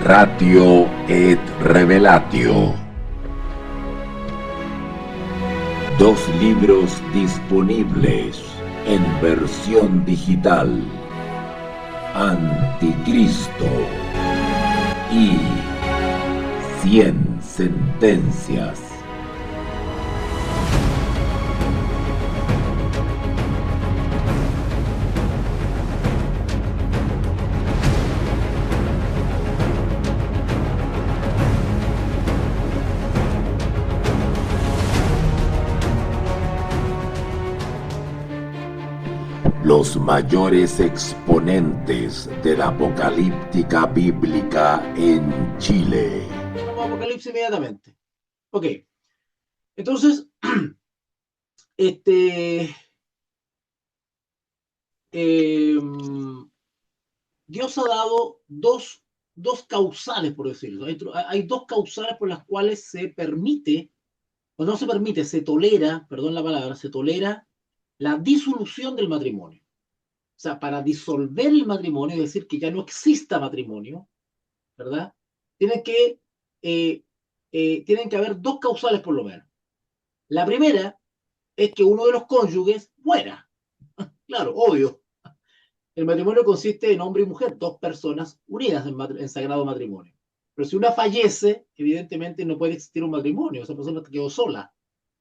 Ratio et Revelatio. Dos libros disponibles en versión digital: Anticristo y 100 sentencias. Los mayores exponentes de la apocalíptica bíblica en Chile. Vamos a Apocalipsis inmediatamente. Ok. Entonces, Dios ha dado dos causales, por decirlo. Hay dos causales por las cuales se permite, o no se permite, se tolera, perdón la palabra, se tolera la disolución del matrimonio. O sea, para disolver el matrimonio, es decir, que ya no exista matrimonio, ¿verdad? Tienen que haber dos causales por lo menos. La primera es que uno de los cónyuges muera. Claro, obvio. El matrimonio consiste en hombre y mujer, dos personas unidas en sagrado matrimonio. Pero si una fallece, evidentemente no puede existir un matrimonio, esa persona quedó sola.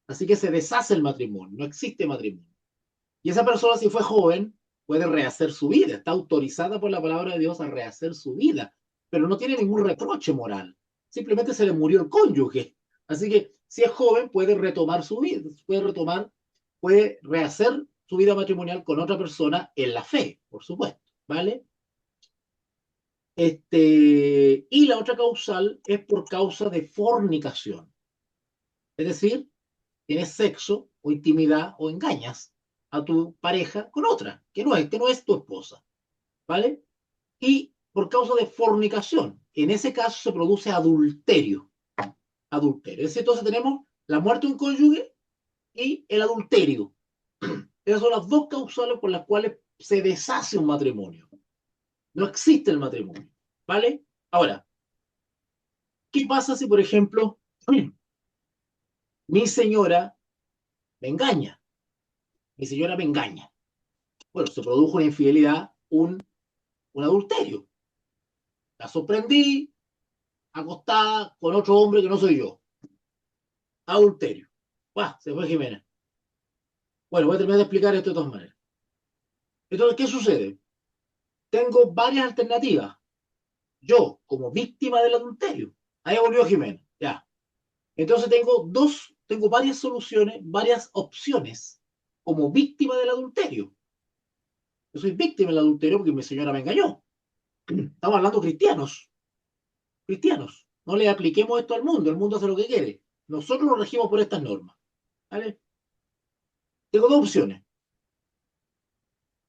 Así que se deshace el matrimonio, no existe matrimonio. Y esa persona, si fue joven, puede rehacer su vida, está autorizada por la palabra de Dios a rehacer su vida, pero no tiene ningún reproche moral. Simplemente se le murió el cónyuge. Así que si es joven, puede retomar su vida, puede rehacer su vida matrimonial con otra persona en la fe, por supuesto, ¿vale? Y la otra causal es por causa de fornicación. Es decir, tienes sexo o intimidad o engañas a tu pareja con otra, que no es tu esposa, ¿vale? Y por causa de fornicación, en ese caso se produce adulterio. Adulterio. Es decir, entonces tenemos la muerte de un cónyuge y el adulterio. Esas son las dos causales por las cuales se deshace un matrimonio. No existe el matrimonio, ¿vale? Ahora, ¿qué pasa si, por ejemplo, mi señora me engaña? Mi señora me engaña. Bueno, se produjo una infidelidad, un adulterio. La sorprendí acostada con otro hombre que no soy yo. Adulterio. ¡Buah! Se fue Jimena. Bueno, voy a terminar de explicar esto de todas maneras. Entonces, ¿qué sucede? Tengo varias alternativas. Yo, como víctima del adulterio. Ahí volvió Jimena. Ya. Entonces tengo varias soluciones, varias opciones como víctima del adulterio. Yo soy víctima del adulterio porque mi señora me engañó. Estamos hablando cristianos. Cristianos. No le apliquemos esto al mundo. El mundo hace lo que quiere. Nosotros lo regimos por estas normas. ¿Vale? Tengo dos opciones.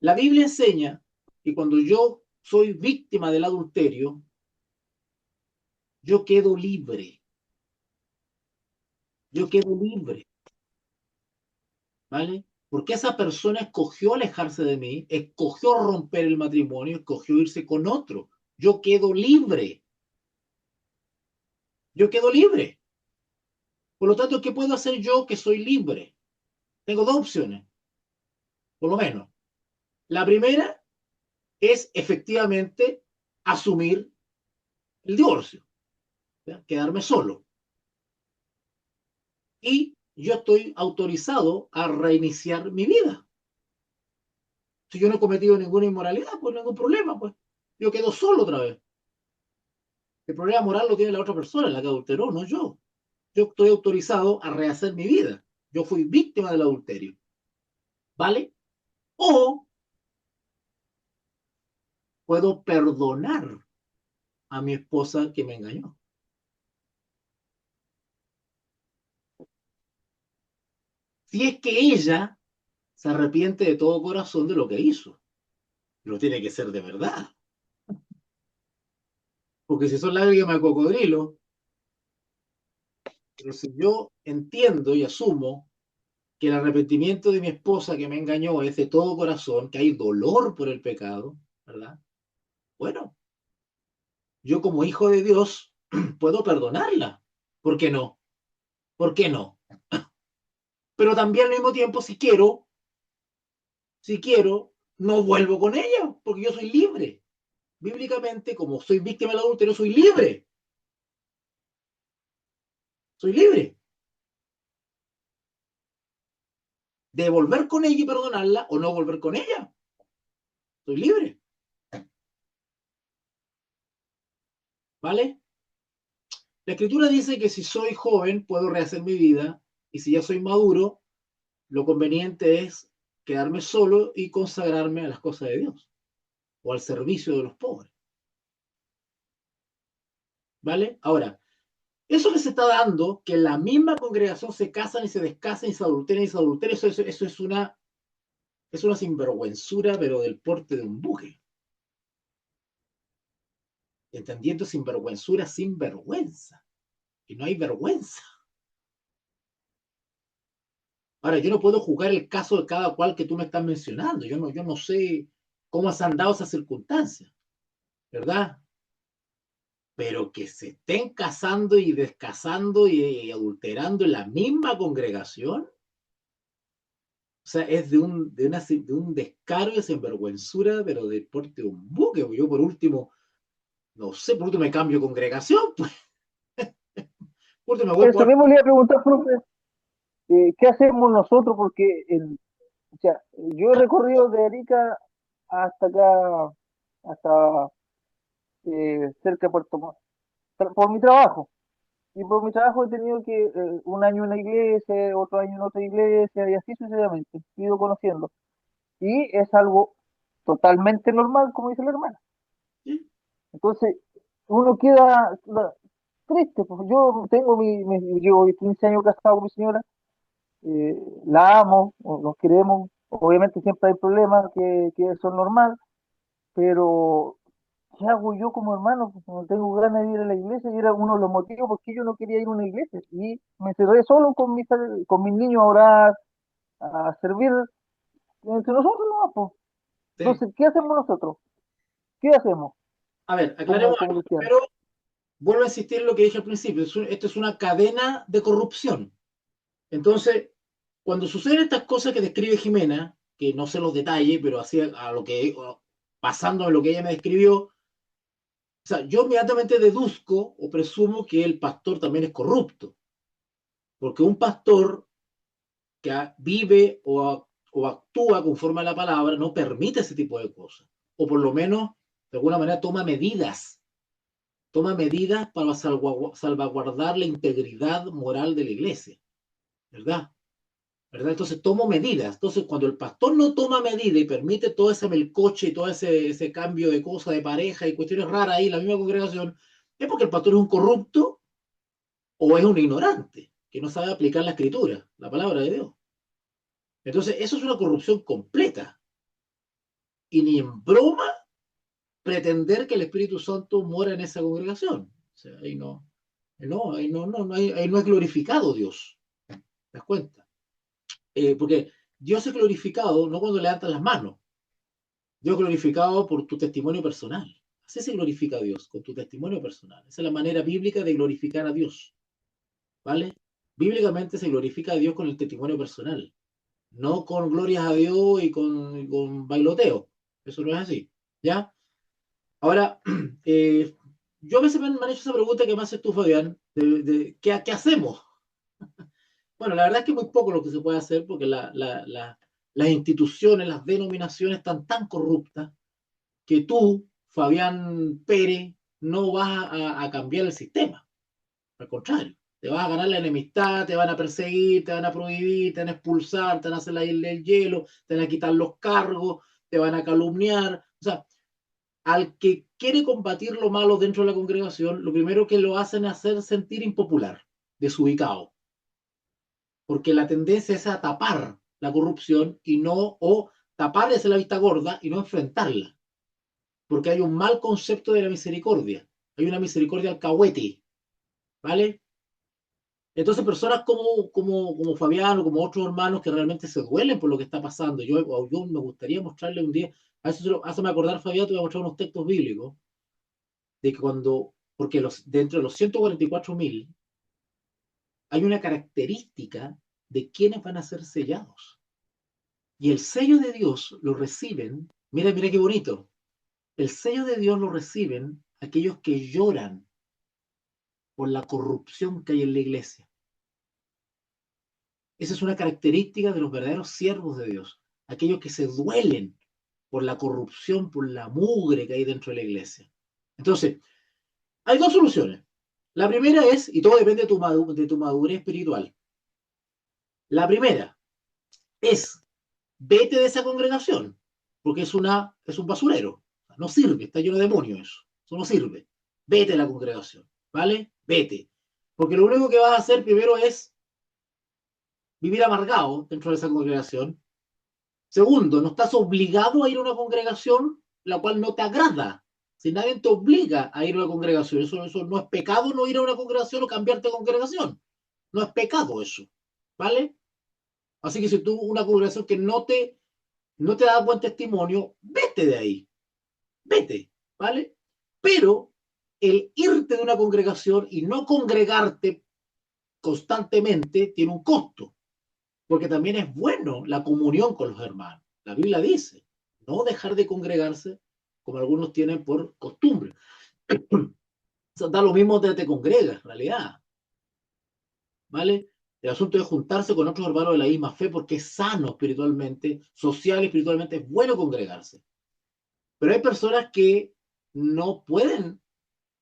La Biblia enseña que cuando yo soy víctima del adulterio, yo quedo libre. Yo quedo libre. ¿Vale? Porque esa persona escogió alejarse de mí, escogió romper el matrimonio, escogió irse con otro. Yo quedo libre. Yo quedo libre. Por lo tanto, ¿qué puedo hacer yo que soy libre? Tengo dos opciones, por lo menos. La primera es efectivamente asumir el divorcio, ¿ya? Quedarme solo. Y yo estoy autorizado a reiniciar mi vida. Si yo no he cometido ninguna inmoralidad, pues ningún problema, pues. Yo quedo solo otra vez. El problema moral lo tiene la otra persona, la que adulteró, no yo. Yo estoy autorizado a rehacer mi vida. Yo fui víctima del adulterio. ¿Vale? O puedo perdonar a mi esposa que me engañó. Si es que ella se arrepiente de todo corazón de lo que hizo. Pero tiene que ser de verdad. Porque si son lágrimas de cocodrilo, pero si yo entiendo y asumo que el arrepentimiento de mi esposa que me engañó es de todo corazón, que hay dolor por el pecado, ¿verdad? Bueno, yo como hijo de Dios puedo perdonarla. ¿Por qué no? ¿Por qué no? Pero también al mismo tiempo, si quiero, no vuelvo con ella, porque yo soy libre. Bíblicamente, como soy víctima del adulterio, soy libre. Soy libre de volver con ella y perdonarla o no volver con ella. Soy libre. ¿Vale? La escritura dice que si soy joven puedo rehacer mi vida y si ya soy maduro, lo conveniente es quedarme solo y consagrarme a las cosas de Dios o al servicio de los pobres. ¿Vale? Ahora, eso que se está dando, que en la misma congregación se casan y se descasan y se adulteran y se adulteran, eso es una sinvergüenzura, pero del porte de un buque. Entendiendo sinvergüenzura sin vergüenza. Y no hay vergüenza. Ahora, yo no puedo juzgar el caso de cada cual que tú me estás mencionando. Yo no sé cómo se han dado esas circunstancias, ¿verdad? Pero que se estén casando y descasando y adulterando en la misma congregación, o sea, es de un descaro y sinvergüenzura, pero de porte de un buque. Yo por último, no sé, por último me cambio de congregación, pues, por último me voy Eso por... mismo le iba a preguntar, profe, ¿qué hacemos nosotros? Porque o sea, yo he recorrido de Arica hasta acá, hasta cerca de Puerto Montt, por mi trabajo. Y por mi trabajo he tenido que un año en una iglesia, otro año en otra iglesia, y así sucesivamente, he ido conociendo. Y es algo totalmente normal, como dice la hermana. ¿Sí? Entonces, uno queda triste, pues yo llevo 15 años casado con mi señora, la amo, o nos queremos, obviamente siempre hay problemas, que eso es normal, pero ¿qué hago yo como hermano? Pues no tengo ganas de ir a la iglesia y era uno de los motivos por qué yo no quería ir a una iglesia y me cerré solo con mis niños a orar, a servir entre nosotros, ¿no? Pues. Sí. Entonces, ¿qué hacemos nosotros? ¿Qué hacemos A ver, como, aclaremos como algo. cristianos? Primero, vuelvo a insistir en lo que dije al principio. Esto es una cadena de corrupción. Entonces, cuando suceden estas cosas que describe Jimena, que no sé los detalles, pero así a lo que, pasando en lo que ella me describió, o sea, yo inmediatamente deduzco o presumo que el pastor también es corrupto, porque un pastor que vive o actúa conforme a la palabra no permite ese tipo de cosas, o por lo menos, de alguna manera, toma medidas para salvaguardar la integridad moral de la iglesia, ¿verdad? ¿Verdad? Entonces tomo medidas. Entonces, cuando el pastor no toma medidas y permite todo ese melcoche y todo ese cambio de cosas de pareja y cuestiones raras ahí en la misma congregación, es porque el pastor es un corrupto o es un ignorante que no sabe aplicar la escritura, la palabra de Dios. Entonces, eso es una corrupción completa. Y ni en broma pretender que el Espíritu Santo mora en esa congregación. O sea, ahí no es glorificado Dios. ¿Te das cuenta? Porque Dios es glorificado no cuando levantas las manos. Dios glorificado por tu testimonio personal. Así se glorifica a Dios, con tu testimonio personal. Esa es la manera bíblica de glorificar a Dios. ¿Vale? Bíblicamente se glorifica a Dios con el testimonio personal, no con glorias a Dios y con bailoteo. Eso no es así. ¿Ya? Ahora, yo a veces me han hecho esa pregunta que me haces tú, Fabián, de ¿qué hacemos? Bueno, la verdad es que muy poco lo que se puede hacer porque las instituciones, las denominaciones están tan corruptas que tú, Fabián Pérez, no vas a cambiar el sistema. Al contrario, te vas a ganar la enemistad, te van a perseguir, te van a prohibir, te van a expulsar, te van a hacer la isla del hielo, te van a quitar los cargos, te van a calumniar. O sea, al que quiere combatir lo malo dentro de la congregación, lo primero que lo hacen es hacer sentir impopular, desubicado, porque la tendencia es a tapar la corrupción y no, o tapar y hacer la vista gorda y no enfrentarla, porque hay un mal concepto de la misericordia, hay una misericordia alcahuete, ¿vale? Entonces personas como Fabián o como otros hermanos que realmente se duelen por lo que está pasando, yo me gustaría mostrarle un día, a eso me acordar Fabián, te voy a mostrar unos textos bíblicos, de que porque dentro de los 144.000 hay una característica de quienes van a ser sellados. Y el sello de Dios lo reciben, mira qué bonito, el sello de Dios lo reciben aquellos que lloran por la corrupción que hay en la iglesia. Esa es una característica de los verdaderos siervos de Dios, aquellos que se duelen por la corrupción, por la mugre que hay dentro de la iglesia. Entonces, hay dos soluciones. La primera es, y todo depende de tu madurez espiritual. La primera es, vete de esa congregación, porque es un basurero. No sirve, está lleno de demonios eso no sirve. Vete a la congregación, ¿vale? Vete. Porque lo único que vas a hacer primero es vivir amargado dentro de esa congregación. Segundo, no estás obligado a ir a una congregación la cual no te agrada. Si nadie te obliga a ir a una congregación, eso no es pecado no ir a una congregación o cambiarte de congregación. No es pecado eso, ¿vale? Así que si tú una congregación que no te da buen testimonio, vete de ahí, vete, ¿vale? Pero el irte de una congregación y no congregarte constantemente tiene un costo, porque también es bueno la comunión con los hermanos. La Biblia dice, no dejar de congregarse como algunos tienen por costumbre. Da lo mismo donde te congregas, en realidad, ¿vale? El asunto es juntarse con otros hermanos de la misma fe porque es sano espiritualmente, social y espiritualmente, es bueno congregarse. Pero hay personas que no pueden,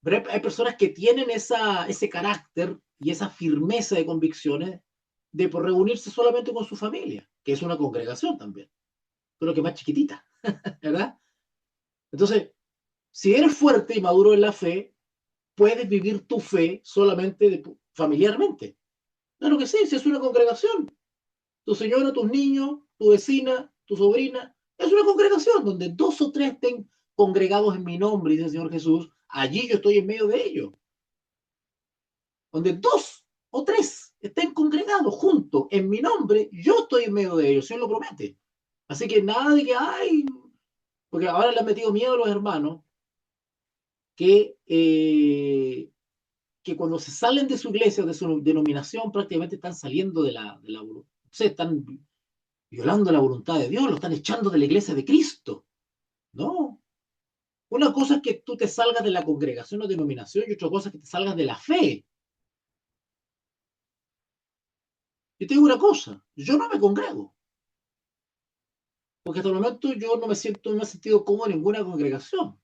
pero hay personas que tienen ese carácter y esa firmeza de convicciones de por reunirse solamente con su familia, que es una congregación también, pero que más chiquitita, ¿verdad? Entonces, si eres fuerte y maduro en la fe, puedes vivir tu fe solamente familiarmente. Claro que sí, si es una congregación. Tu señora, tus niños, tu vecina, tu sobrina, es una congregación donde 2 o 3 estén congregados en mi nombre, dice el Señor Jesús, allí yo estoy en medio de ellos. Donde 2 o 3 estén congregados juntos en mi nombre, yo estoy en medio de ellos, Señor lo promete. Así que nada de que, ay, porque ahora le han metido miedo a los hermanos que cuando se salen de su iglesia o de su denominación prácticamente están saliendo o sea, están violando la voluntad de Dios, lo están echando de la iglesia de Cristo. No. Una cosa es que tú te salgas de la congregación o denominación y otra cosa es que te salgas de la fe. Yo te digo una cosa, yo no me congrego, porque hasta el momento yo no me he sentido cómodo en ninguna congregación.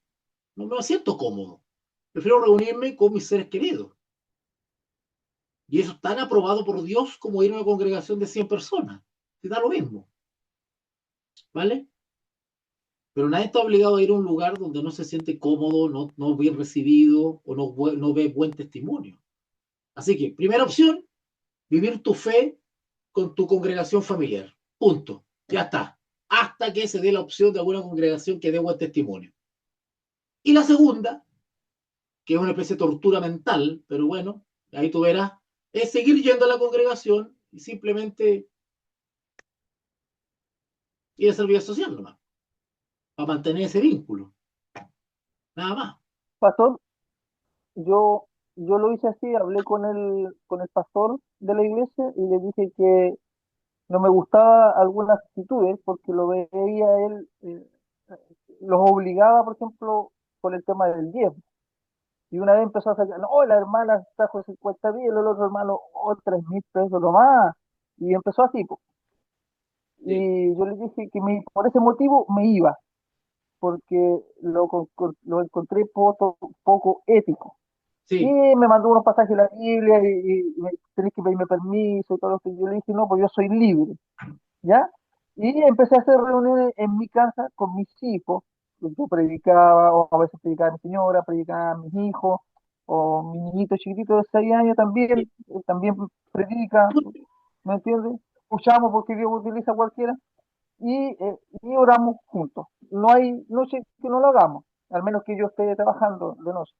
No me siento cómodo. Prefiero reunirme con mis seres queridos. Y eso es tan aprobado por Dios como ir a una congregación de 100 personas. Te da lo mismo. ¿Vale? Pero nadie está obligado a ir a un lugar donde no se siente cómodo, no bien recibido o no ve buen testimonio. Así que, primera opción, vivir tu fe con tu congregación familiar. Punto. Ya está. Hasta que se dé la opción de alguna congregación que dé buen testimonio. Y la segunda, que es una especie de tortura mental, pero bueno, ahí tú verás, es seguir yendo a la congregación y simplemente ir a hacer vida social nomás, para mantener ese vínculo. Nada más. Pastor, yo, yo lo hice así, hablé con el pastor de la iglesia y le dije que no me gustaba algunas actitudes porque lo veía él, los obligaba, por ejemplo, con el tema del diezmo. Y una vez empezó a sacar, no, la hermana trajo 50.000, el otro hermano, 3.000 pesos nomás. Y empezó así, po. Sí. Y yo le dije que por ese motivo me iba, porque lo encontré poco ético. Y Sí. me mandó unos pasajes de la Biblia tenés que pedirme permiso y todo lo que yo le dije, no, pues yo soy libre, ¿ya? Y empecé a hacer reuniones en mi casa con mis hijos. Yo predicaba, o a veces predicaba a mi señora, predicaba a mis hijos, o mi niñito chiquitito de 6 años también, también predica, ¿me entiendes? Escuchamos porque Dios utiliza a cualquiera y oramos juntos. No hay noche que no lo hagamos, al menos que yo esté trabajando de noche.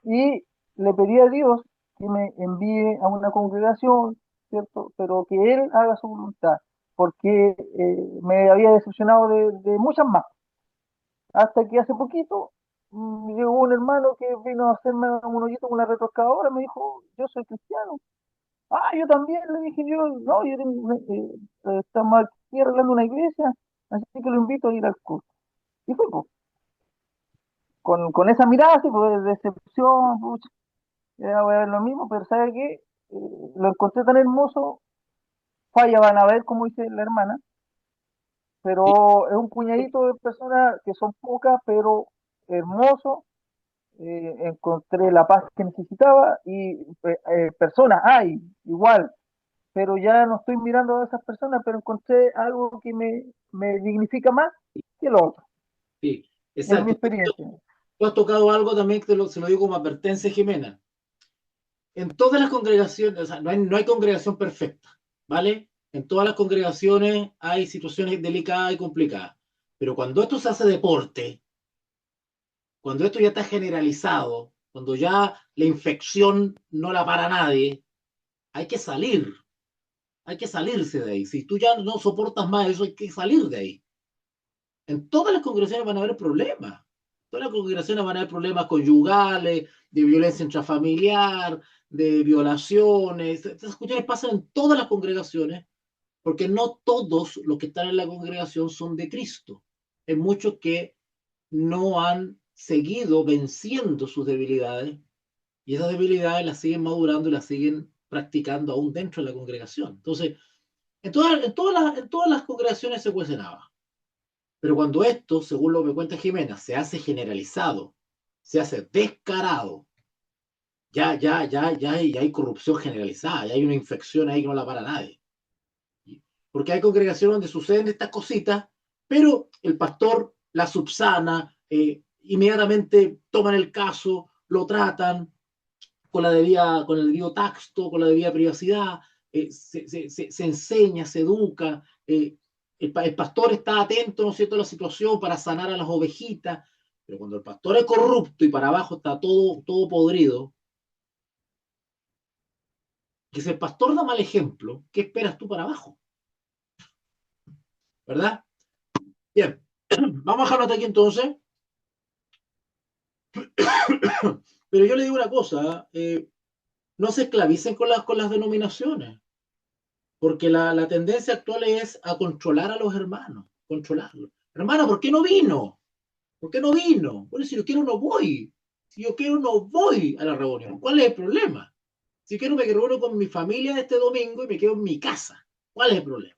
Y le pedí a Dios que me envíe a una congregación, ¿cierto? Pero que Él haga su voluntad, porque me había decepcionado de muchas más. Hasta que hace poquito llegó un hermano que vino a hacerme un hoyito con la retroexcavadora, me dijo, yo soy cristiano. Ah, yo también, le dije yo, no, estamos aquí arreglando una iglesia, así que lo invito a ir al culto. Y fue, pues, con esa mirada así, pues, de decepción, pucha, ya voy a ver lo mismo, pero ¿sabe qué? Lo encontré tan hermoso, falla van a ver, como dice la hermana, Sí, pero es un puñadito de personas que son pocas, pero hermoso. Encontré la paz que necesitaba y personas hay, igual, pero ya no estoy mirando a esas personas, pero encontré algo que me dignifica más que lo otro. sí, Es mi exacto. experiencia. Tú has tocado algo también que se lo digo como advertencia, Jimena. En todas las congregaciones, o sea, no hay congregación perfecta, ¿vale? En todas las congregaciones hay situaciones delicadas y complicadas. Pero cuando esto se hace deporte, cuando esto ya está generalizado, cuando ya la infección no la para nadie, hay que salir, hay que salirse de ahí. Si tú ya no soportas más eso, hay que salir de ahí. En todas las congregaciones van a haber problemas. Todas las congregaciones van a haber problemas conyugales, de violencia intrafamiliar, de violaciones. Estas cuestiones pasan en todas las congregaciones, porque no todos los que están en la congregación son de Cristo. Hay muchos que no han seguido venciendo sus debilidades y esas debilidades las siguen madurando y las siguen practicando aún dentro de la congregación. Entonces, en todas las congregaciones se cuece nada. Pero cuando esto, según lo que cuenta Jimena, se hace generalizado, se hace descarado, ya hay corrupción generalizada, ya hay una infección ahí que no la para nadie. Porque hay congregaciones donde suceden estas cositas, pero el pastor la subsana, inmediatamente toman el caso, lo tratan con el debido tacto, con la debida privacidad, se enseña, se educa, el pastor está atento, ¿no es cierto?, a la situación para sanar a las ovejitas, pero cuando el pastor es corrupto y para abajo está todo podrido, que si el pastor da mal ejemplo, ¿qué esperas tú para abajo? ¿Verdad? Bien, vamos a dejarlo hasta aquí entonces, pero yo le digo una cosa, no se esclavicen con las denominaciones. Porque la tendencia actual es a controlar a los hermanos, controlarlos. Hermano, ¿por qué no vino? ¿Por qué no vino? Bueno, si yo quiero no voy. Si yo quiero no voy a la reunión. ¿Cuál es el problema? Si quiero me reúno con mi familia este domingo y me quedo en mi casa. ¿Cuál es el problema?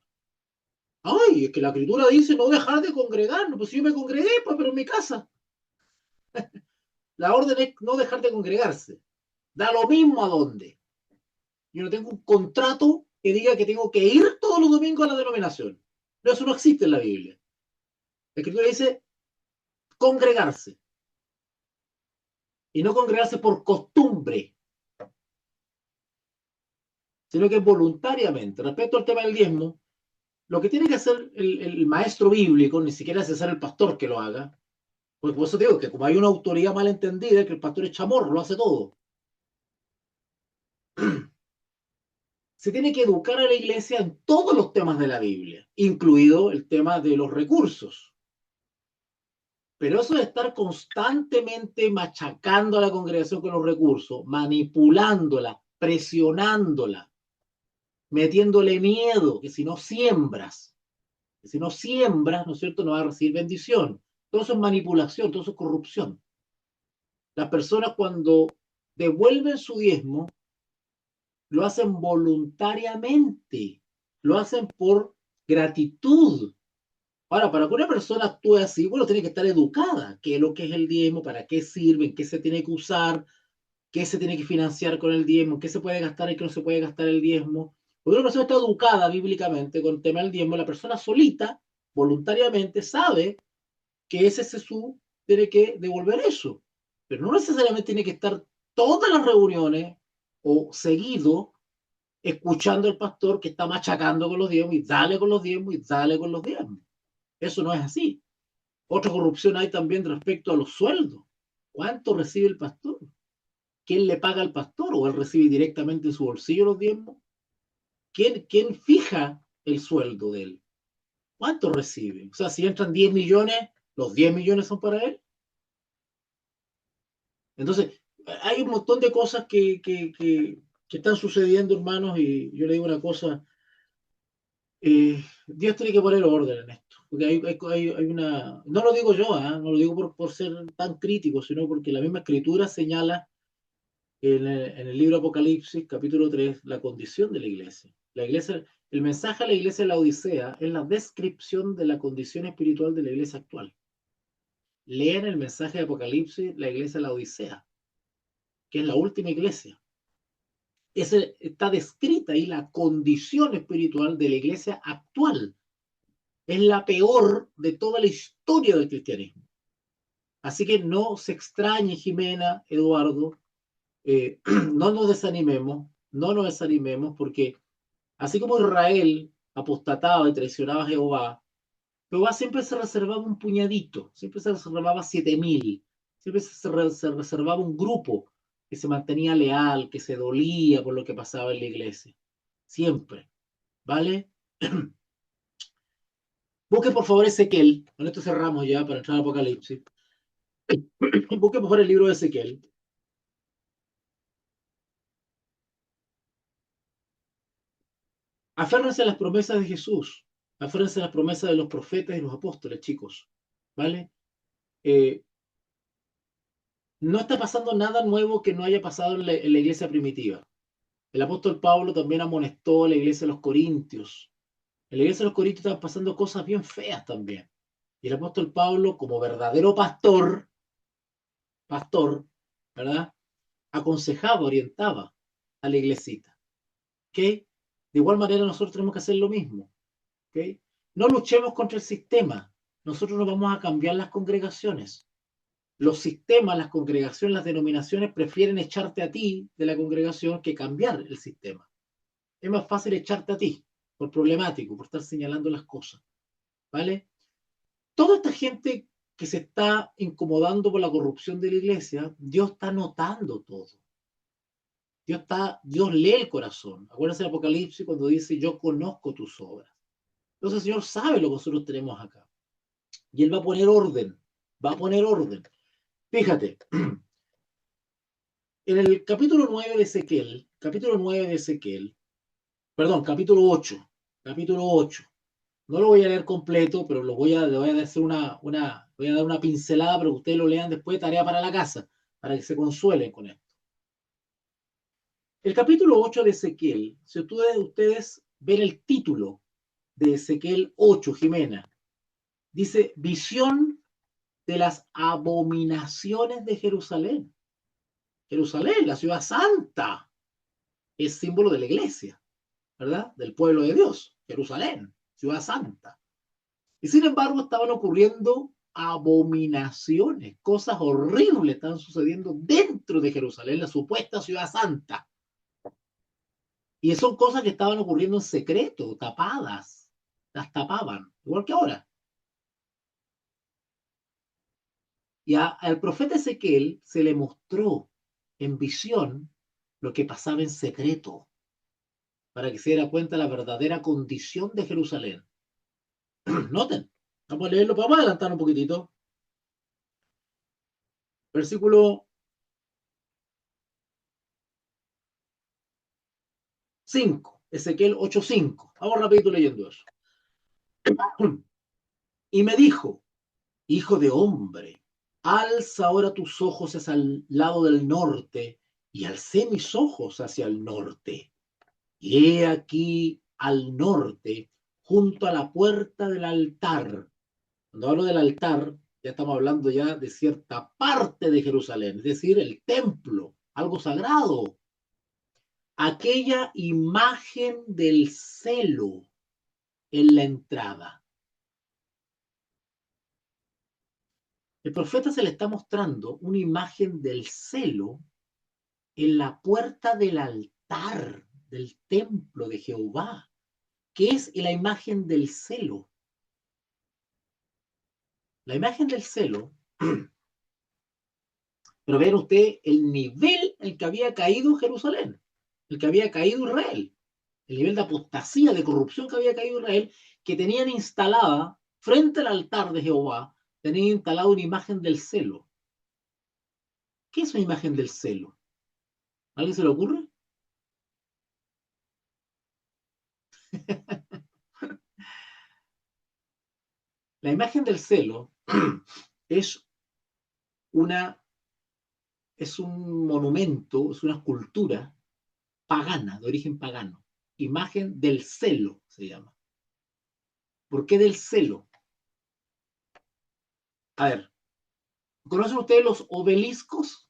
Ay, es que la escritura dice no dejar de congregarnos. Pues si yo me congregué, pues, pero en mi casa. La orden es no dejar de congregarse. Da lo mismo a dónde. Yo no tengo un contrato que diga que tengo que ir todos los domingos a la denominación. No, eso no existe en la Biblia. La escritura dice congregarse y no congregarse por costumbre, sino que voluntariamente. Respecto al tema del diezmo, lo que tiene que hacer el maestro bíblico, ni siquiera es ser el pastor que lo haga, porque por eso digo que como hay una autoridad mal entendida, que el pastor es chamorro, lo hace todo. Se tiene que educar a la iglesia en todos los temas de la Biblia, incluido el tema de los recursos. Pero eso de estar constantemente machacando a la congregación con los recursos, manipulándola, presionándola, metiéndole miedo, que si no siembras, ¿no es cierto?, no vas a recibir bendición. Todo eso es manipulación, todo eso es corrupción. Las personas cuando devuelven su diezmo, lo hacen voluntariamente, lo hacen por gratitud. Ahora, para que una persona actúe así, bueno, tiene que estar educada, qué es lo que es el diezmo, para qué sirve, en qué se tiene que usar, qué se tiene que financiar con el diezmo, qué se puede gastar y qué no se puede gastar el diezmo. Porque una persona está educada bíblicamente con el tema del diezmo, la persona solita, voluntariamente, sabe que ese su tiene que devolver eso. Pero no necesariamente tiene que estar todas las reuniones o seguido escuchando al pastor que está machacando con los diezmos y dale con los diezmos y dale con los diezmos. Eso no es así. Otra corrupción hay también respecto a los sueldos. ¿Cuánto recibe el pastor? ¿Quién le paga al pastor? ¿O él recibe directamente en su bolsillo los diezmos? ¿Quién fija el sueldo de él? ¿Cuánto recibe? O sea, si entran 10 millones, ¿los 10 millones son para él? Entonces, hay un montón de cosas que están sucediendo, hermanos, y yo le digo una cosa, Dios tiene que poner orden en esto, porque hay una, no lo digo yo, no lo digo por ser tan crítico, sino porque la misma escritura señala en el libro Apocalipsis, capítulo 3, la condición de la iglesia. La iglesia, el mensaje a la iglesia de la Odisea es la descripción de la condición espiritual de la iglesia actual. Lean el mensaje de Apocalipsis, la iglesia de la Odisea, que es la última iglesia. Está descrita ahí la condición espiritual de la iglesia actual. Es la peor de toda la historia del cristianismo. Así que no se extrañe, Jimena, Eduardo, no nos desanimemos, porque así como Israel apostataba y traicionaba a Jehová, Jehová siempre se reservaba un puñadito, siempre se reservaba 7.000, siempre se reservaba un grupo que se mantenía leal, que se dolía por lo que pasaba en la iglesia. Siempre, ¿vale? Busque por favor Ezequiel, con esto cerramos ya para entrar al Apocalipsis. Busque por favor el libro de Ezequiel. Aférrense a las promesas de Jesús, aférrense a las promesas de los profetas y los apóstoles, chicos, ¿vale? No está pasando nada nuevo que no haya pasado en la iglesia primitiva. El apóstol Pablo también amonestó a la iglesia de los Corintios. En la iglesia de los Corintios estaban pasando cosas bien feas también. Y el apóstol Pablo, como verdadero pastor, ¿verdad? Aconsejaba, orientaba a la iglesita. ¿Ok? De igual manera nosotros tenemos que hacer lo mismo. ¿Ok? No luchemos contra el sistema. Nosotros no vamos a cambiar las congregaciones. Los sistemas, las congregaciones, las denominaciones prefieren echarte a ti de la congregación que cambiar el sistema. Es más fácil echarte a ti, por problemático, por estar señalando las cosas. ¿Vale? Toda esta gente que se está incomodando por la corrupción de la iglesia, Dios está notando todo. Dios lee el corazón. Acuérdense del Apocalipsis cuando dice, yo conozco tus obras. Entonces el Señor sabe lo que nosotros tenemos acá. Y Él va a poner orden. Va a poner orden. Fíjate, en el capítulo 9 de Ezequiel, capítulo 8, no lo voy a leer completo, pero le voy a hacer voy a dar una pincelada para que ustedes lo lean después, tarea para la casa, para que se consuelen con esto. El capítulo 8 de Ezequiel, si ustedes ven el título de Ezequiel 8, Jimena, dice, visión de las abominaciones de Jerusalén. Jerusalén, la ciudad santa, es símbolo de la iglesia, ¿verdad? Del pueblo de Dios, Jerusalén, ciudad santa. Y sin embargo estaban ocurriendo abominaciones, cosas horribles estaban sucediendo dentro de Jerusalén, la supuesta ciudad santa. Y son cosas que estaban ocurriendo en secreto, tapadas, las tapaban, igual que ahora. Y al profeta Ezequiel se le mostró en visión lo que pasaba en secreto, para que se diera cuenta de la verdadera condición de Jerusalén. Noten, vamos a leerlo, vamos a adelantar un poquitito. Versículo 5, Ezequiel 8:5. Vamos rapidito leyendo eso. Y me dijo, hijo de hombre, alza ahora tus ojos hacia el lado del norte, y alcé mis ojos hacia el norte. Y he aquí al norte, junto a la puerta del altar. Cuando hablo del altar, ya estamos hablando ya de cierta parte de Jerusalén, es decir, el templo, algo sagrado. Aquella imagen del celo en la entrada. El profeta se le está mostrando una imagen del celo en la puerta del altar del templo de Jehová, que es la imagen del celo. La imagen del celo, pero vean usted el nivel en el que había caído Jerusalén, el que había caído Israel, el nivel de apostasía, de corrupción que había caído Israel, que tenían instalada frente al altar de Jehová, tenían instalada una imagen del celo. ¿Qué es una imagen del celo? ¿A alguien se le ocurre? La imagen del celo es es un monumento, es una escultura pagana, de origen pagano. Imagen del celo se llama. ¿Por qué del celo? A ver, ¿conocen ustedes los obeliscos?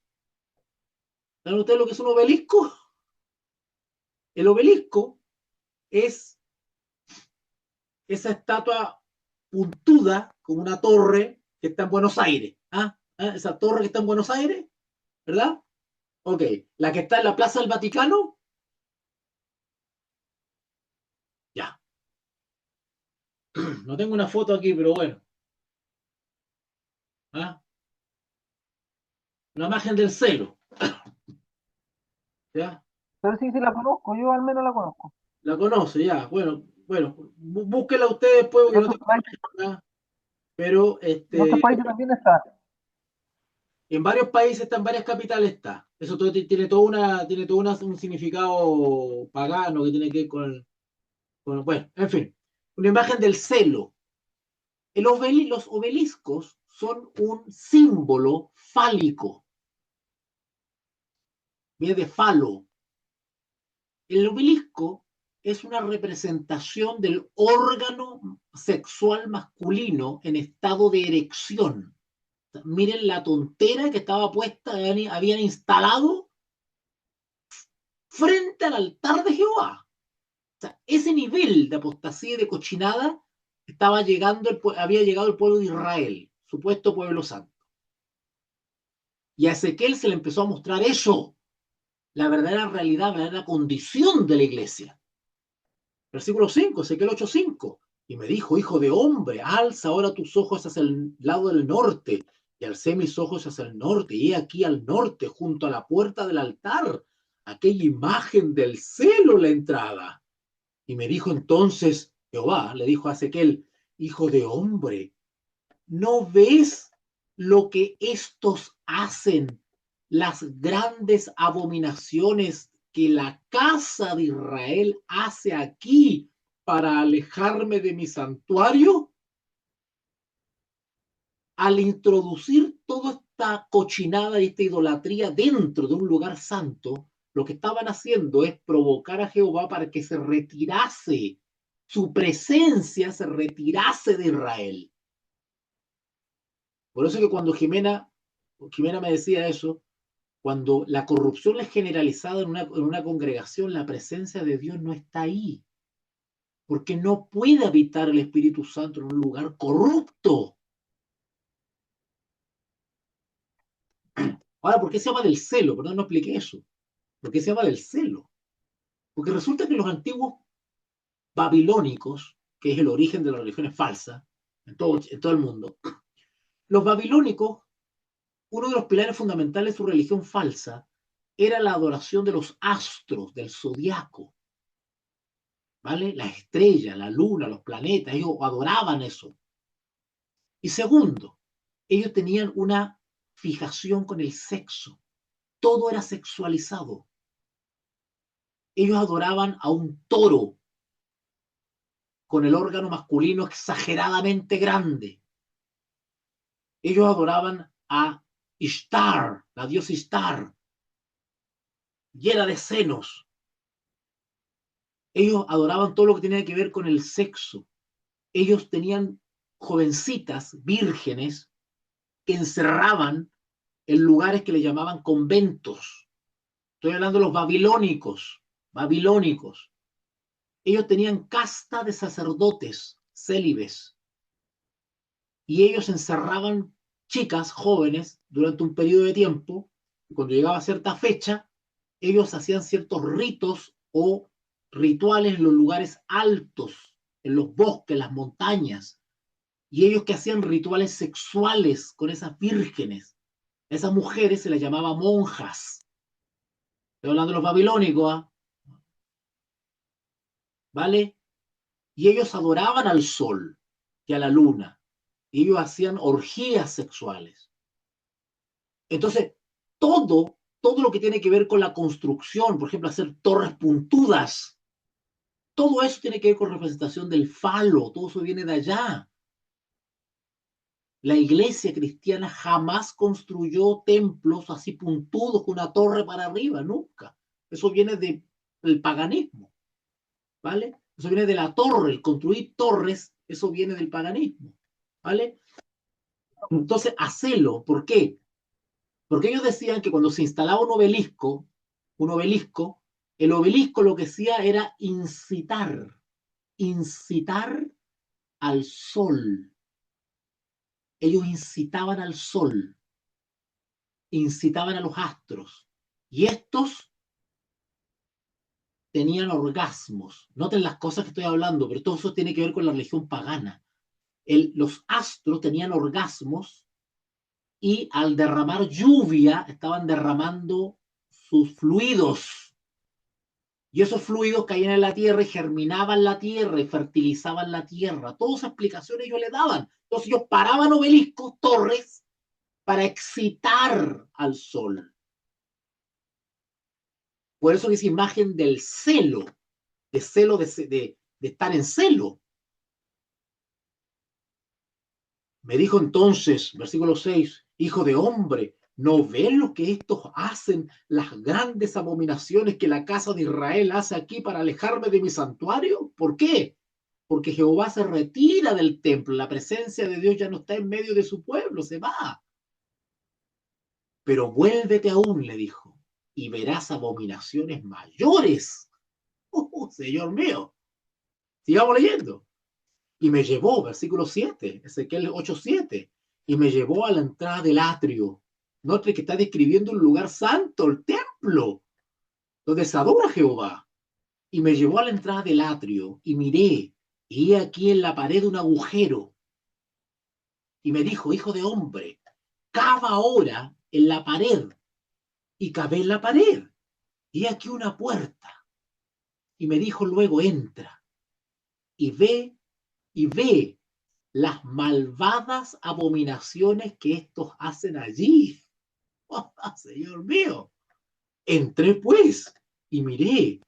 ¿Saben ustedes lo que es un obelisco? El obelisco es esa estatua puntuda como una torre que está en Buenos Aires. ¿Ah? ¿Ah? Esa torre que está en Buenos Aires, ¿verdad? Ok. La que está en la Plaza del Vaticano, ya. No tengo una foto aquí, pero bueno. ¿Ah? Una imagen del celo. ¿Ya? Pero sí, sí la conozco, yo al menos la conozco. La conoce, ya. Bueno, búsquela usted después En porque no otros tengo países, nada. Pero en otros países también está. en varios países está, en varias capitales está. Eso todo, tiene todo un significado pagano que tiene que ver bueno, en fin. Una imagen del celo. Los obeliscos son un símbolo fálico. Viene de falo. El obelisco es una representación del órgano sexual masculino en estado de erección. Miren la tontera que estaba puesta, habían instalado frente al altar de Jehová. O sea, ese nivel de apostasía y de cochinada había llegado el pueblo de Israel, supuesto pueblo santo. Y a Ezequiel se le empezó a mostrar eso, la verdadera realidad, la verdadera condición de la iglesia. Versículo 5, Ezequiel 8:5. Y me dijo, hijo de hombre, alza ahora tus ojos hacia el lado del norte. Y alcé mis ojos hacia el norte, y he aquí al norte, junto a la puerta del altar, aquella imagen del celo la entrada. Y me dijo entonces Jehová, le dijo a Ezequiel, hijo de hombre, ¿no ves lo que estos hacen, las grandes abominaciones que la casa de Israel hace aquí para alejarme de mi santuario? Al introducir toda esta cochinada y esta idolatría dentro de un lugar santo, lo que estaban haciendo es provocar a Jehová para que se retirase, su presencia se retirase de Israel. Por eso que cuando Jimena me decía eso, cuando la corrupción es generalizada en una congregación, la presencia de Dios no está ahí, porque no puede habitar el Espíritu Santo en un lugar corrupto. Ahora, ¿por qué se llama del celo? Perdón, no expliqué eso. ¿Por qué se llama del celo? Porque resulta que los antiguos babilónicos, que es el origen de las religiones falsas en todo el mundo, los babilónicos, uno de los pilares fundamentales de su religión falsa era la adoración de los astros, del zodiaco, ¿vale? La estrella, la luna, los planetas, ellos adoraban eso. Y segundo, ellos tenían una fijación con el sexo, todo era sexualizado. Ellos adoraban a un toro con el órgano masculino exageradamente grande. Ellos adoraban a Ishtar, la diosa Ishtar, llena de senos. Ellos adoraban todo lo que tenía que ver con el sexo. Ellos tenían jovencitas vírgenes que encerraban en lugares que le llamaban conventos. Estoy hablando de los babilónicos. Ellos tenían casta de sacerdotes célibes y ellos encerraban chicas jóvenes durante un periodo de tiempo. Y cuando llegaba cierta fecha, ellos hacían ciertos ritos o rituales en los lugares altos, en los bosques, en las montañas, y ellos que hacían rituales sexuales con esas vírgenes. A esas mujeres se les llamaba monjas. Estoy hablando de los babilónicos, ¿eh? ¿Vale? Y ellos adoraban al sol y a la luna. Y ellos hacían orgías sexuales. Entonces, todo lo que tiene que ver con la construcción, por ejemplo, hacer torres puntudas, todo eso tiene que ver con representación del falo, todo eso viene de allá. La iglesia cristiana jamás construyó templos así puntudos con una torre para arriba, nunca. Eso viene del paganismo, ¿vale? Eso viene de la torre, el construir torres, eso viene del paganismo, ¿vale? Entonces, hacelo, ¿por qué? Porque ellos decían que cuando se instalaba un obelisco, el obelisco lo que hacía era incitar al sol. Ellos incitaban al sol, incitaban a los astros, y estos tenían orgasmos. Noten las cosas que estoy hablando, pero todo eso tiene que ver con la religión pagana. Los astros tenían orgasmos y al derramar lluvia estaban derramando sus fluidos. Y esos fluidos caían en la tierra y germinaban la tierra y fertilizaban la tierra. Todas esas explicaciones ellos le daban. Entonces ellos paraban obeliscos, torres, para excitar al sol. Por eso es imagen del celo, de estar en celo. Me dijo entonces, versículo 6, hijo de hombre, ¿no ven lo que estos hacen, las grandes abominaciones que la casa de Israel hace aquí para alejarme de mi santuario? ¿Por qué? Porque Jehová se retira del templo, la presencia de Dios ya no está en medio de su pueblo, se va. Pero vuélvete aún, le dijo, y verás abominaciones mayores. Señor mío, sigamos leyendo. Y me llevó, versículo 7, Ezequiel 8:7, y me llevó a la entrada del atrio. Note que está describiendo un lugar santo, el templo, donde se adora a Jehová. Y me llevó a la entrada del atrio, y miré, y he aquí en la pared un agujero. Y me dijo, hijo de hombre, cava ahora en la pared. Y cavé en la pared, y he aquí una puerta. Y me dijo luego, entra, y ve las malvadas abominaciones que estos hacen allí. Oh, Señor mío. Entré pues y miré,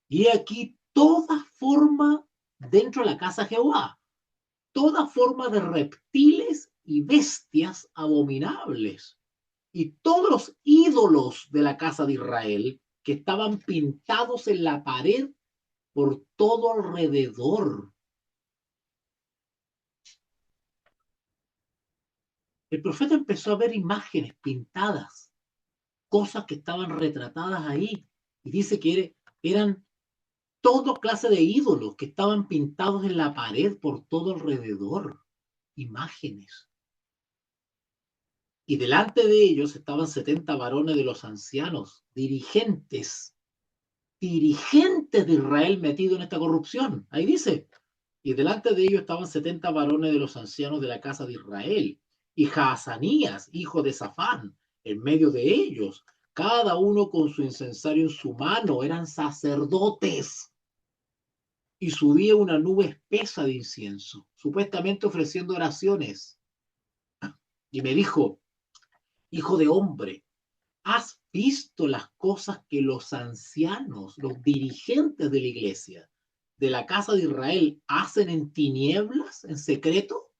y aquí toda forma dentro de la casa de Jehová, toda forma de reptiles y bestias abominables, y todos los ídolos de la casa de Israel que estaban pintados en la pared por todo alrededor. El profeta empezó a ver imágenes pintadas, cosas que estaban retratadas ahí, y dice que eran toda clase de ídolos que estaban pintados en la pared por todo alrededor, imágenes. Y delante de ellos estaban 70 varones de los ancianos, dirigentes de Israel metidos en esta corrupción. Ahí dice, y delante de ellos estaban 70 varones de los ancianos de la casa de Israel, y Jaazanías, hijo de Safán, en medio de ellos, cada uno con su incensario en su mano, eran sacerdotes. Y subía una nube espesa de incienso, supuestamente ofreciendo oraciones. Y me dijo, hijo de hombre, ¿has visto las cosas que los ancianos, los dirigentes de la iglesia, de la casa de Israel, hacen en tinieblas, en secreto?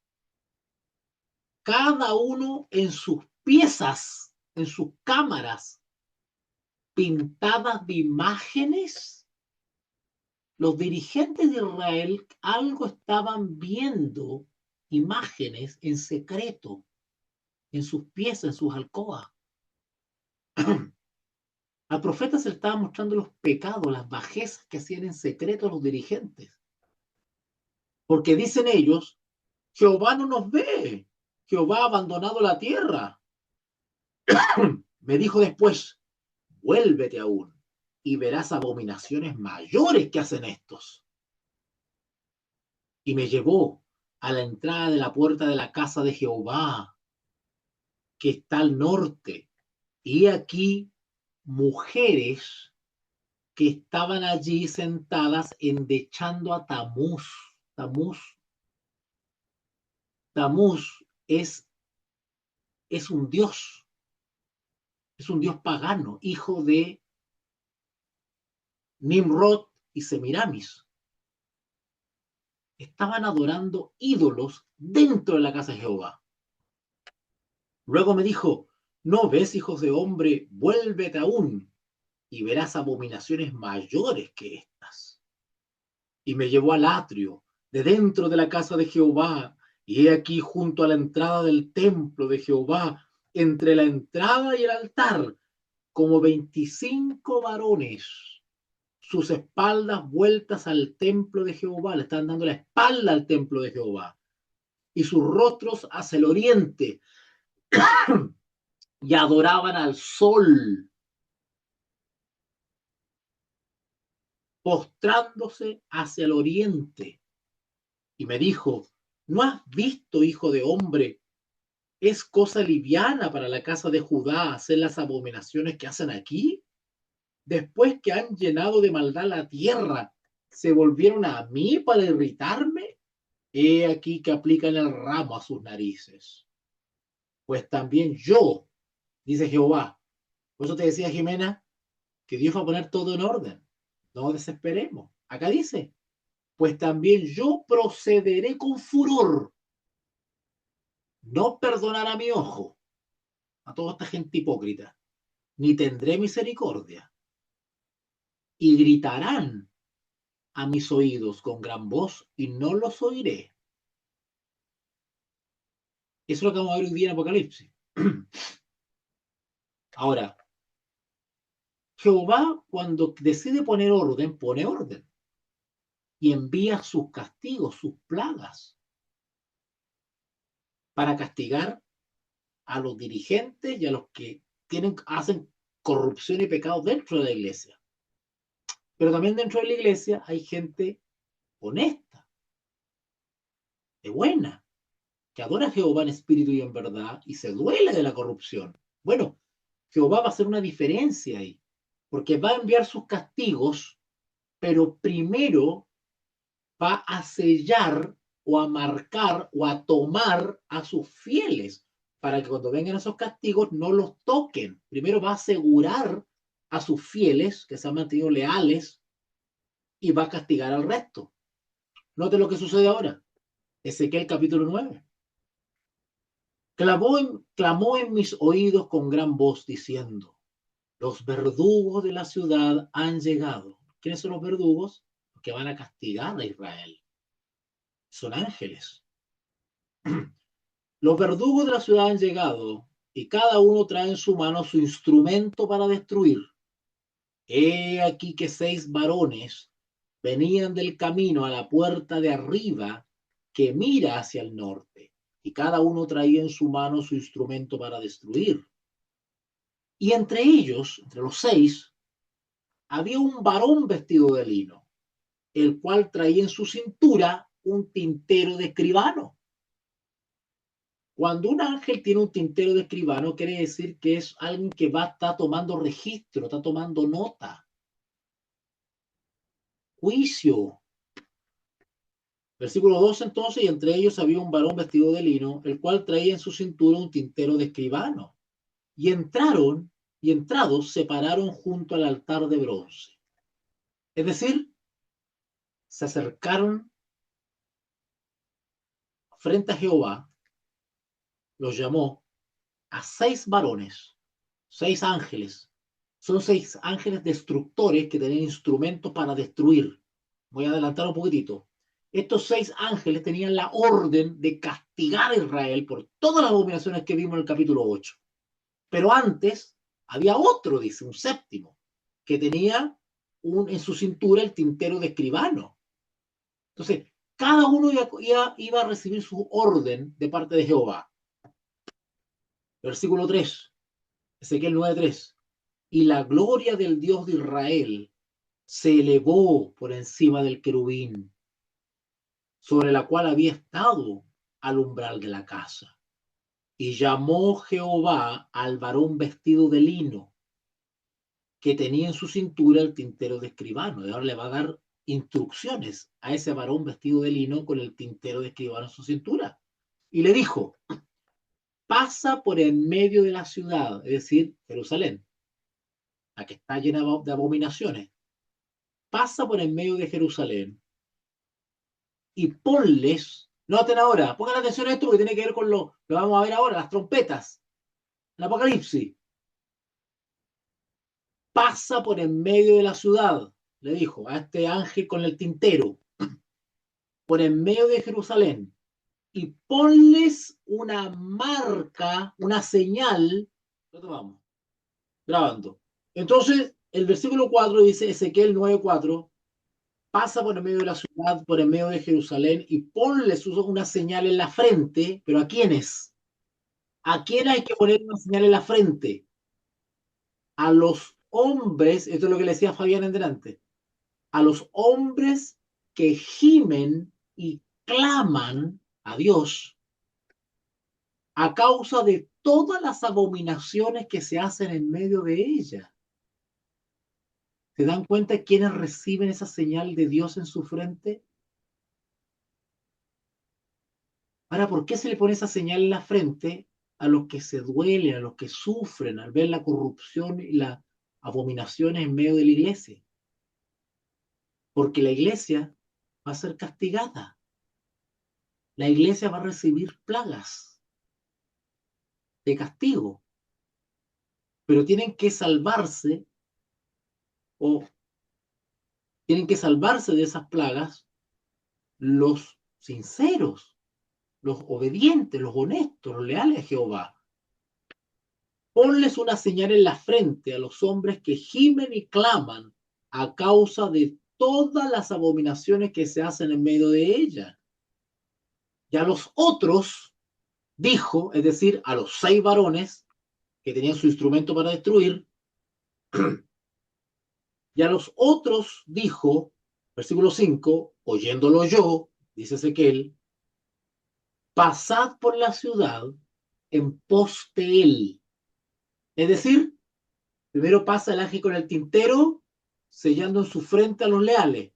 Cada uno en sus piezas, en sus cámaras, pintadas de imágenes. Los dirigentes de Israel algo estaban viendo, imágenes en secreto, en sus piezas, en sus alcobas. Al profeta se le estaban mostrando los pecados, las bajezas que hacían en secreto los dirigentes. Porque dicen ellos, Jehová no nos ve, Jehová ha abandonado la tierra. Me dijo después, vuélvete aún y verás abominaciones mayores que hacen estos. Y me llevó a la entrada de la puerta de la casa de Jehová, que está al norte, y aquí mujeres que estaban allí sentadas endechando a Tamuz. Tamuz es un dios es un dios pagano, hijo de Nimrod y Semiramis. Estaban adorando ídolos dentro de la casa de Jehová. Luego me dijo, ¿no ves, hijos de hombre? Vuélvete aún y verás abominaciones mayores que estas. Y me llevó al atrio, de dentro de la casa de Jehová, y he aquí junto a la entrada del templo de Jehová, entre la entrada y el altar, como 25 varones, sus espaldas vueltas al templo de Jehová, le están dando la espalda al templo de Jehová, y sus rostros hacia el oriente, y adoraban al sol, postrándose hacia el oriente. Y me dijo, ¿no has visto, hijo de hombre? ¿Es cosa liviana para la casa de Judá hacer las abominaciones que hacen aquí? Después que han llenado de maldad la tierra, ¿se volvieron a mí para irritarme? He aquí que aplican el ramo a sus narices. Pues también yo, dice Jehová. Por eso te decía, Jimena, que Dios va a poner todo en orden. No desesperemos. Acá dice, pues también yo procederé con furor. No perdonará mi ojo a toda esta gente hipócrita, ni tendré misericordia. Y gritarán a mis oídos con gran voz y no los oiré. Eso es lo que vamos a ver hoy día en Apocalipsis. Ahora, Jehová cuando decide poner orden, pone orden. Y envía sus castigos, sus plagas, para castigar a los dirigentes y a los que hacen corrupción y pecado dentro de la iglesia. Pero también dentro de la iglesia hay gente honesta, de buena, que adora a Jehová en espíritu y en verdad y se duele de la corrupción. Bueno, Jehová va a hacer una diferencia ahí, porque va a enviar sus castigos, pero primero va a sellar o a marcar o a tomar a sus fieles para que cuando vengan esos castigos no los toquen. Primero va a asegurar a sus fieles que se han mantenido leales y va a castigar al resto. Note lo que sucede ahora. Ezequiel capítulo 9. Clamó en mis oídos con gran voz diciendo, los verdugos de la ciudad han llegado. ¿Quiénes son los verdugos? Los que van a castigar a Israel. Son ángeles. Los verdugos de la ciudad han llegado y cada uno trae en su mano su instrumento para destruir. He aquí que 6 varones venían del camino a la puerta de arriba que mira hacia el norte, y cada uno traía en su mano su instrumento para destruir. Y entre ellos, entre los 6, había un varón vestido de lino, el cual traía en su cintura un tintero de escribano. Cuando un ángel tiene un tintero de escribano, quiere decir que es alguien que está tomando registro, está tomando nota. Juicio. Versículo 2 entonces, y entre ellos había un varón vestido de lino, el cual traía en su cintura un tintero de escribano. Y entrados se pararon junto al altar de bronce. Es decir, se acercaron frente a Jehová, los llamó a 6 varones, 6 ángeles. Son 6 ángeles destructores que tenían instrumentos para destruir. Voy a adelantar un poquitito. Estos 6 ángeles tenían la orden de castigar a Israel por todas las abominaciones que vimos en el capítulo 8. Pero antes había otro, dice, un séptimo, que tenía en su cintura el tintero de escribano. Entonces, cada uno iba a recibir su orden de parte de Jehová. Versículo 3, Ezequiel 9:3. Y la gloria del Dios de Israel se elevó por encima del querubín, sobre la cual había estado al umbral de la casa. Y llamó Jehová al varón vestido de lino, que tenía en su cintura el tintero de escribano. Y ahora le va a dar instrucciones a ese varón vestido de lino con el tintero de escribano en su cintura. Y le dijo, pasa por en medio de la ciudad, es decir, Jerusalén, la que está llena de abominaciones, pasa por en medio de Jerusalén y ponles, noten ahora, pongan atención a esto porque tiene que ver con lo vamos a ver ahora, las trompetas, el Apocalipsis. Pasa por en medio de la ciudad, le dijo a este ángel con el tintero, por en medio de Jerusalén, y ponles una marca, una señal. ¿Dónde vamos? Grabando. Entonces, el versículo 4 dice, Ezequiel 9:4, pasa por en medio de la ciudad, por en medio de Jerusalén, y ponles una señal en la frente. ¿Pero a quiénes? ¿A quiénes hay que poner una señal en la frente? A los hombres, esto es lo que le decía Fabián en delante, a los hombres que gimen y claman a Dios a causa de todas las abominaciones que se hacen en medio de ella. ¿Se dan cuenta quiénes reciben esa señal de Dios en su frente? Ahora, ¿por qué se le pone esa señal en la frente a los que se duelen, a los que sufren al ver la corrupción y las abominaciones en medio de la iglesia? Porque la iglesia va a ser castigada. La iglesia va a recibir plagas de castigo. Pero tienen que salvarse o tienen que salvarse de esas plagas los sinceros, los obedientes, los honestos, los leales a Jehová. Ponles una señal en la frente a los hombres que gimen y claman a causa de todas las abominaciones que se hacen en medio de ella. Y a los otros dijo, es decir, a los 6 varones que tenían su instrumento para destruir, y a los otros dijo, versículo 5, oyéndolo yo, dice Ezequiel, pasad por la ciudad en pos de él. Es decir, primero pasa el ángel con el tintero, sellando en su frente a los leales.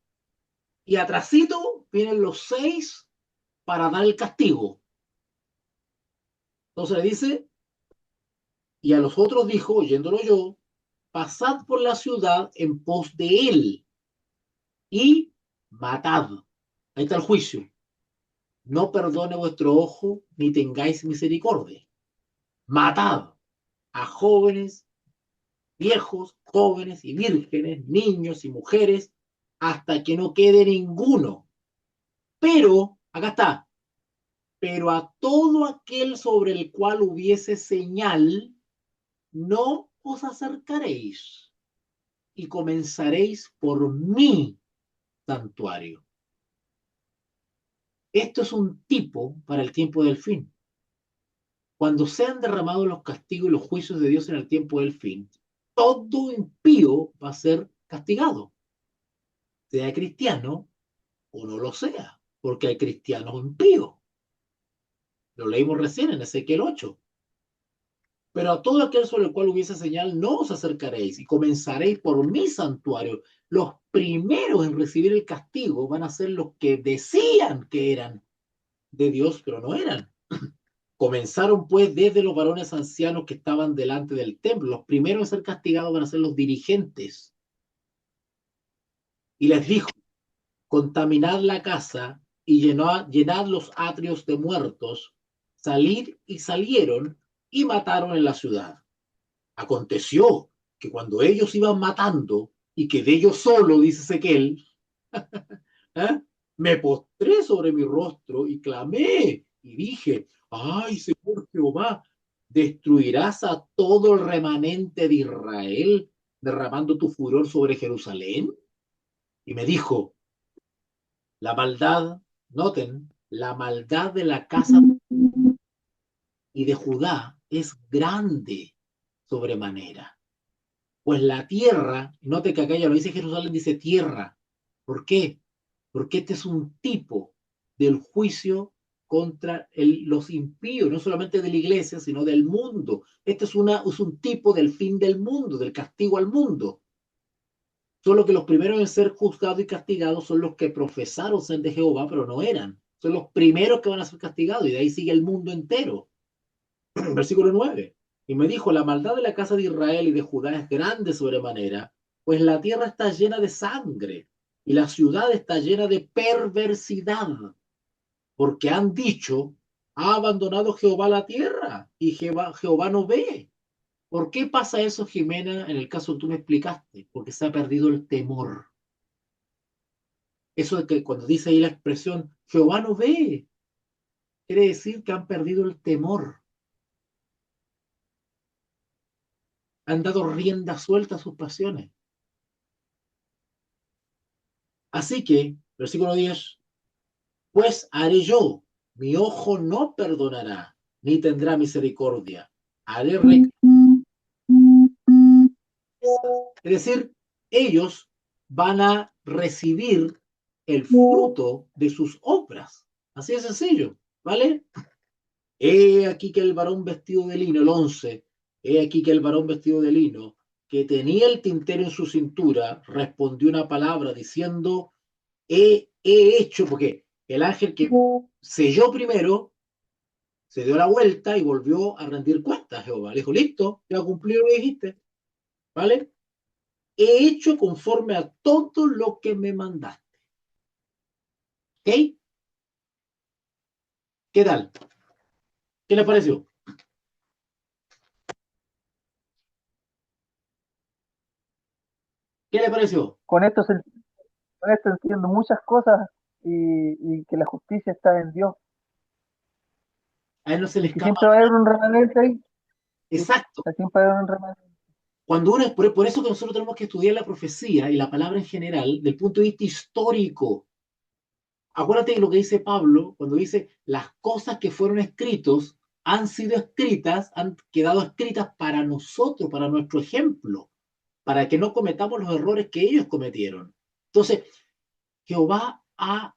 Y atrasito vienen los 6 para dar el castigo. Entonces le dice, y a los otros dijo, oyéndolo yo, pasad por la ciudad en pos de él y matad. Ahí está el juicio. No perdone vuestro ojo, ni tengáis misericordia. Matad a jóvenes, viejos, jóvenes y vírgenes, niños y mujeres, hasta que no quede ninguno. Pero, acá está, pero a todo aquel sobre el cual hubiese señal, no os acercaréis y comenzaréis por mi santuario. Esto es un tipo para el tiempo del fin. Cuando sean derramados los castigos y los juicios de Dios en el tiempo del fin, todo impío va a ser castigado, sea cristiano o no lo sea, porque hay cristianos impíos. Lo leímos recién en Ezequiel 8. Pero a todo aquel sobre el cual hubiese señal, no os acercaréis y comenzaréis por mi santuario. Los primeros en recibir el castigo van a ser los que decían que eran de Dios, pero no eran. Comenzaron pues desde los varones ancianos que estaban delante del templo. Los primeros en ser castigados van a ser los dirigentes. Y les dijo, contaminad la casa y llenad los atrios de muertos, salid y salieron y mataron en la ciudad. Aconteció que cuando ellos iban matando y quedé yo solo, dice Ezequiel, me postré sobre mi rostro y clamé y dije, ay, Señor Jehová, ¿destruirás a todo el remanente de Israel derramando tu furor sobre Jerusalén? Y me dijo, la maldad, noten, la maldad de la casa y de Judá es grande sobremanera. Pues la tierra, note que acá ya lo dice Jerusalén, dice tierra. ¿Por qué? Porque este es un tipo del juicio contra los impíos, no solamente de la iglesia, sino del mundo. Este es un tipo del fin del mundo, del castigo al mundo. Solo que los primeros en ser juzgados y castigados son los que profesaron ser de Jehová, pero no eran. Son los primeros que van a ser castigados y de ahí sigue el mundo entero. Versículo 9. Y me dijo, la maldad de la casa de Israel y de Judá es grande sobremanera, pues la tierra está llena de sangre y la ciudad está llena de perversidad, porque han dicho, ha abandonado Jehová la tierra y Jehová no ve. ¿Por qué pasa eso, Jimena, en el caso que tú me explicaste? Porque se ha perdido el temor. Eso de que cuando dice ahí la expresión, Jehová no ve, quiere decir que han perdido el temor. Han dado rienda suelta a sus pasiones. Así que, versículo 10, pues haré yo, mi ojo no perdonará, ni tendrá misericordia. Haré recompensa. Es decir, ellos van a recibir el fruto de sus obras. Así de sencillo, ¿vale? He aquí que el varón vestido de lino, el 11, he aquí que el varón vestido de lino, que tenía el tintero en su cintura, respondió una palabra diciendo, he hecho, porque el ángel que selló primero, se dio la vuelta y volvió a rendir cuentas a Jehová. Le dijo, listo, ya cumplí lo que dijiste, ¿vale? He hecho conforme a todo lo que me mandaste. ¿Ok? ¿Qué tal? ¿Qué le pareció? ¿Qué le pareció? Con esto, con esto entiendo muchas cosas y que la justicia está en Dios. A él no se le Y que escapa siempre va a haber nada. un remanente ahí. Sí, Exacto. siempre va a haber un remanente. Cuando uno, por eso que nosotros tenemos que estudiar la profecía y la palabra en general del punto de vista histórico. Acuérdate de lo que dice Pablo cuando dice las cosas que fueron escritos han sido escritas, han quedado escritas para nosotros, para nuestro ejemplo, para que no cometamos los errores que ellos cometieron. Entonces, Jehová va a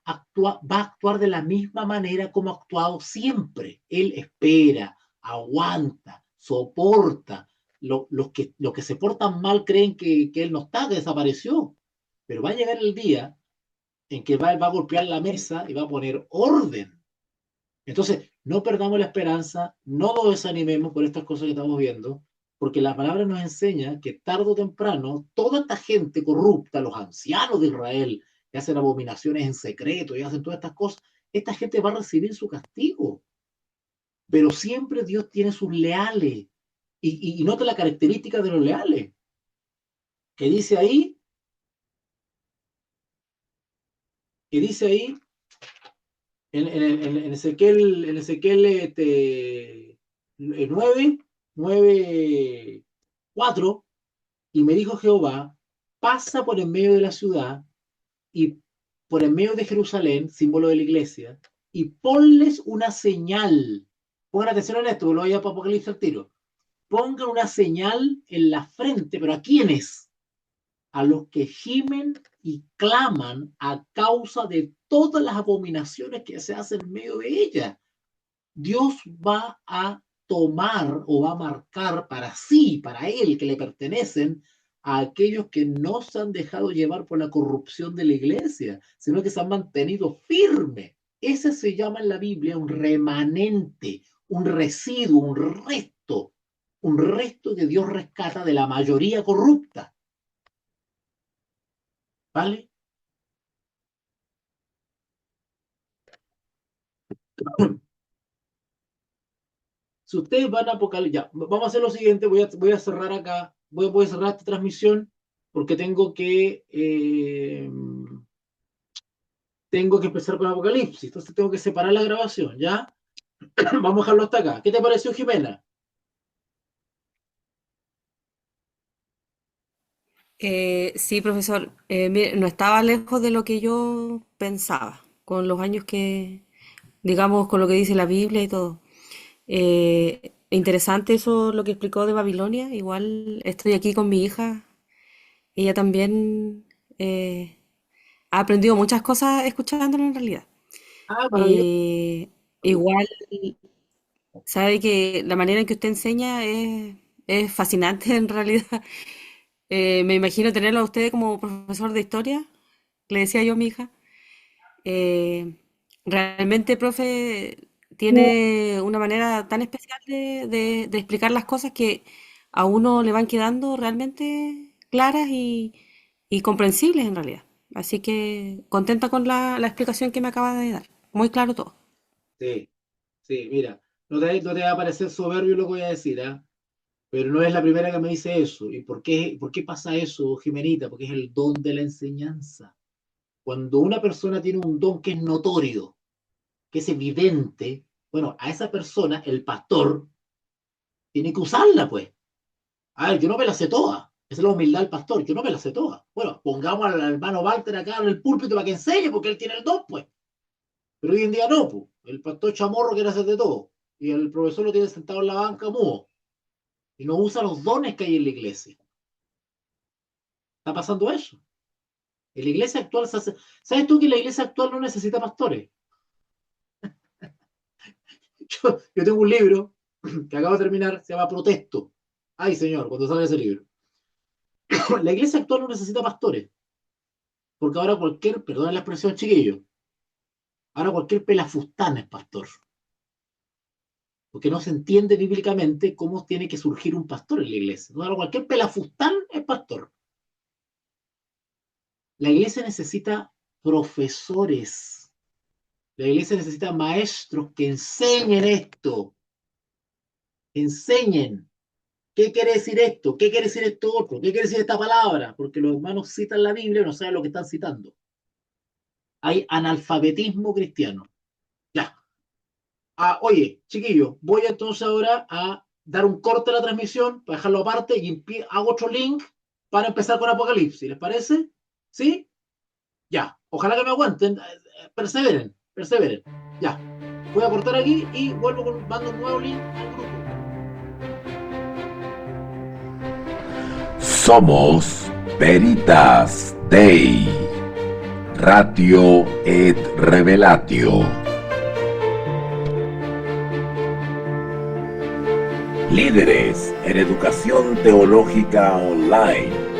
actuar de la misma manera como ha actuado siempre. Él espera, aguanta, soporta. Los que se portan mal creen que Él no está, que desapareció. Pero va a llegar el día en que va a golpear la mesa y va a poner orden. Entonces, no perdamos la esperanza, no nos desanimemos por estas cosas que estamos viendo, porque la palabra nos enseña que tarde o temprano toda esta gente corrupta, los ancianos de Israel, que hacen abominaciones en secreto y hacen todas estas cosas, esta gente va a recibir su castigo. Pero siempre Dios tiene sus leales. Y nota la característica de los leales, que dice ahí, que dice ahí en Ezequiel 9, 9, 4, y me dijo Jehová, pasa por en medio de la ciudad y por en medio de Jerusalén, símbolo de la iglesia, y ponles una señal. Pongan atención a esto, lo voy a Apocalipsis al tiro. Pongan una señal en la frente, pero ¿a quiénes? A los que gimen y claman a causa de todas las abominaciones que se hacen en medio de ella. Dios va a tomar o va a marcar para sí, para él, que le pertenecen a aquellos que no se han dejado llevar por la corrupción de la iglesia, sino que se han mantenido firmes. Ese se llama en la Biblia un remanente, un residuo, un resto que Dios rescata de la mayoría corrupta. ¿Vale? Si ustedes van a Apocalipsis, ya, vamos a hacer lo siguiente, voy a cerrar acá, voy a cerrar esta transmisión porque tengo que empezar con Apocalipsis, entonces tengo que separar la grabación, ¿ya? Vamos a dejarlo hasta acá. ¿Qué te pareció, Jimena? Sí, profesor, mire, no estaba lejos de lo que yo pensaba, con los años que, digamos, con lo que dice la Biblia y todo. Interesante eso, lo que explicó de Babilonia. Igual estoy aquí con mi hija. Ella también ha aprendido muchas cosas escuchándolo en realidad. Ah, maravilloso. Eh, Igual sabe que la manera en que usted enseña es fascinante en realidad. Me imagino tenerlo a usted como profesor de historia, le decía yo a mi hija. Realmente, profe, tiene una manera tan especial de explicar las cosas que a uno le van quedando realmente claras y comprensibles en realidad. Así que contenta con la explicación que me acaba de dar. Muy claro todo. Sí, sí, mira, no te va a parecer soberbio lo que voy a decir, ¿ah? Pero no es la primera que me dice eso. ¿Y por qué pasa eso, Jimenita? Porque es el don de la enseñanza. Cuando una persona tiene un don que es notorio, que es evidente, bueno, a esa persona, el pastor, tiene que usarla, pues. A ver, yo no me la sé toda. Esa es la humildad del pastor. Yo no me la sé toda. Bueno, pongamos al hermano Walter acá en el púlpito para que enseñe, porque él tiene el don, pues. Pero hoy en día no, pues. El pastor chamorro quiere hacer de todo. Y el profesor lo tiene sentado en la banca mudo. Y no usa los dones que hay en la iglesia. Está pasando eso. En la iglesia actual se hace... ¿Sabes tú que la iglesia actual no necesita pastores? Yo tengo un libro que acabo de terminar, se llama Protesto. Ay, señor, cuando salga ese libro. La iglesia actual no necesita pastores. Porque ahora cualquier, perdón la expresión, chiquillo, ahora cualquier pelafustán es pastor. Porque no se entiende bíblicamente cómo tiene que surgir un pastor en la iglesia. Ahora cualquier pelafustán es pastor. La iglesia necesita profesores. La iglesia necesita maestros que enseñen esto. Enseñen. ¿Qué quiere decir esto? ¿Qué quiere decir esto otro? ¿Qué quiere decir esta palabra? Porque los hermanos citan la Biblia y no saben lo que están citando. Hay analfabetismo cristiano. Ya. Ah, oye, chiquillos, voy entonces ahora a dar un corte a la transmisión para dejarlo aparte y hago otro link para empezar con Apocalipsis. ¿Les parece? ¿Sí? Ya. Ojalá que me aguanten. Perseveren, perseveren. Ya. Voy a cortar aquí y vuelvo mando un nuevo link al grupo. Somos Veritas Dei, Ratio et Revelatio. Líderes en educación teológica online.